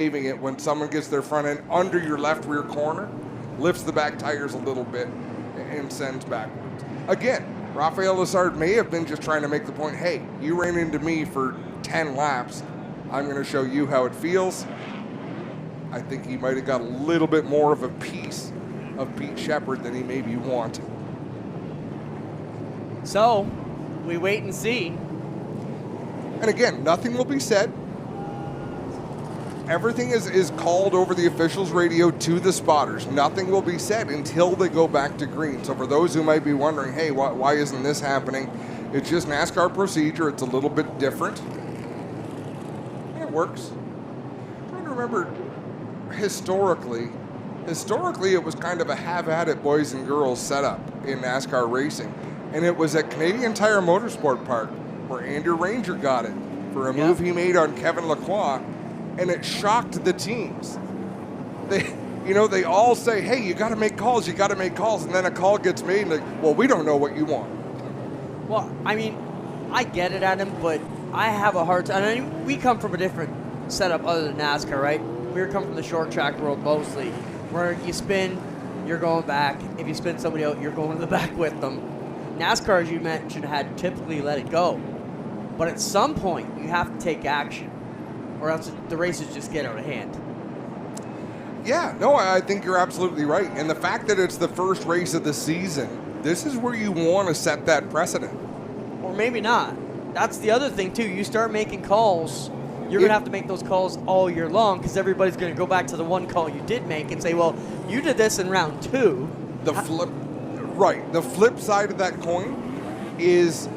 saving it when someone gets their front end under your left rear corner, lifts the back tires a little bit, and sends backwards. Again, Rafael Lessard may have been just trying to make the point, hey, you ran into me for 10 laps. I'm going to show you how it feels. I think he might have got a little bit more of a piece of Pete Shepard than he maybe wanted. So, we wait and see. And again, nothing will be said. Everything is called over the officials' radio to the spotters. Nothing will be said until they go back to green. So for those who might be wondering, hey, why isn't this happening? It's just NASCAR procedure. It's a little bit different. And it works. I'm trying to remember historically it was kind of a have at it boys and girls setup in NASCAR racing. And it was at Canadian Tire Motorsport Park where Andrew Ranger got it for a move he made on Kevin Lacroix. And it shocked the teams. They all say, hey, you got to make calls. And then a call gets made and like, well, we don't know what you want. Well, I mean, I get it, Adam, but I have a hard time. I mean, we come from a different setup other than NASCAR, right? We come from the short track world mostly, where you spin, you're going back. If you spin somebody out, you're going to the back with them. NASCAR, as you mentioned, had typically let it go. But at some point, you have to take action, or else the races just get out of hand. Yeah, no, I think you're absolutely right. And the fact that it's the first race of the season, this is where you want to set that precedent. Or maybe not. That's the other thing, too. You start making calls, you're going to have to make those calls all year long because everybody's going to go back to the one call you did make and say, well, you did this in round 2. The flip side of that coin is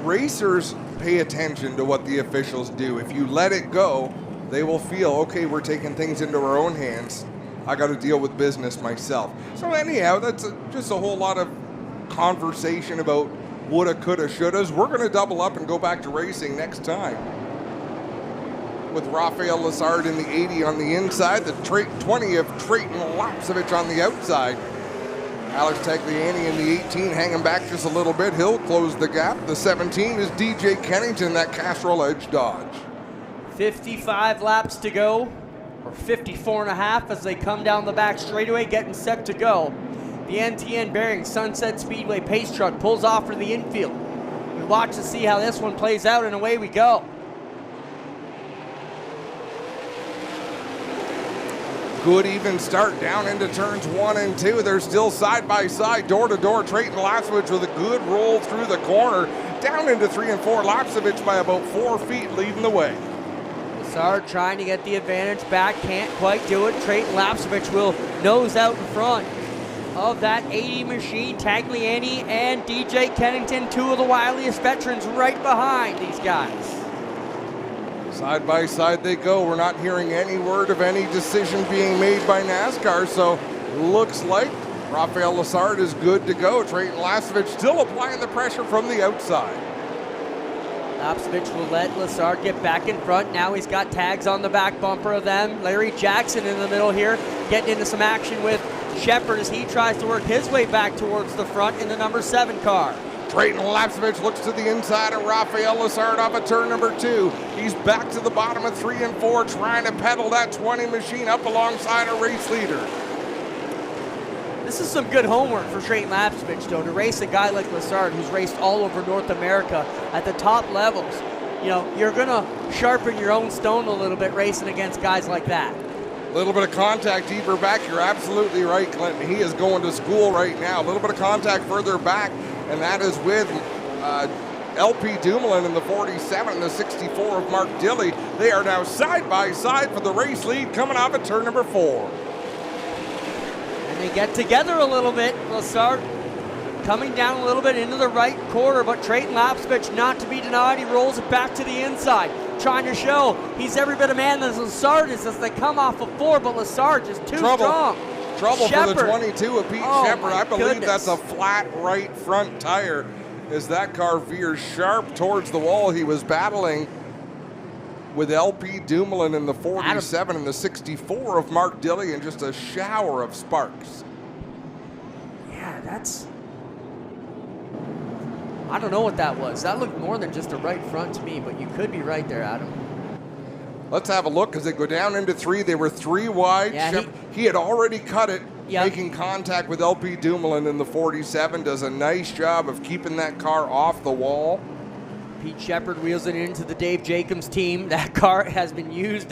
racers pay attention to what the officials do. If you let it go, they will feel, okay, we're taking things into our own hands. I got to deal with business myself. So anyhow, that's just a whole lot of conversation about woulda, coulda, shouldas. We're going to double up and go back to racing next time. With Rafael Lessard in the 80 on the inside, the 20 of Trayton Lapsevich on the outside. Alex Tagliani in the 18 hanging back just a little bit. He'll close the gap. The 17 is DJ Kennington, that Castrol Edge Dodge. 55 laps to go, or 54 and a half as they come down the back straightaway, getting set to go. The NTN bearing Sunset Speedway pace truck pulls off for the infield. We watch to see how this one plays out, and away we go. Good even start down into turns 1 and 2. They're still side by side, door to door. Trayton Lapsevich with a good roll through the corner. Down into 3 and 4. Lapsevich by about 4 feet leading the way. Lessard trying to get the advantage back. Can't quite do it. Trayton Lapsevich will nose out in front of that 80 machine. Tagliani and DJ Kennington, 2 of the wiliest veterans, right behind these guys. Side by side they go. We're not hearing any word of any decision being made by NASCAR, so looks like Rafael Lessard is good to go. Trayton Lapsevich still applying the pressure from the outside. Lapsevich will let Lessard get back in front. Now he's got tags on the back bumper of them. Larry Jackson in the middle here, getting into some action with Shepard as he tries to work his way back towards the front in the number 7 car. Trayton Lapsevich looks to the inside of Rafael Lessard off of turn number 2. He's back to the bottom of 3 and 4, trying to pedal that 20 machine up alongside a race leader. This is some good homework for Trayton Lapsevich, though, to race a guy like Lessard who's raced all over North America at the top levels. You know, you're going to sharpen your own stone a little bit racing against guys like that. A little bit of contact deeper back. You're absolutely right, Clinton. He is going to school right now. A little bit of contact further back, and that is with LP Dumoulin in the 47 and the 64 of Mark Dilley. They are now side by side for the race lead coming off of turn number 4. And they get together a little bit. Lessard coming down a little bit into the right corner, but Trayton Lapsevich not to be denied. He rolls it back to the inside, trying to show he's every bit of man as Lessard is as they come off of 4, but Lessard just too strong. Trouble Shepard. For the 22 of Pete Shepard. I believe that's a flat right front tire as that car veers sharp towards the wall. He was battling with LP Dumoulin in the 47 and the 64 of Mark Dilley, and just a shower of sparks. Yeah, I don't know what that was. That looked more than just a right front to me, but you could be right there, Adam. Let's have a look as they go down into 3. They were 3 wide. Yeah, he had already cut it, Yep. making contact with LP Dumoulin in the 47. Does a nice job of keeping that car off the wall. Pete Shepard wheels it into the Dave Jacobs team. That car has been used up.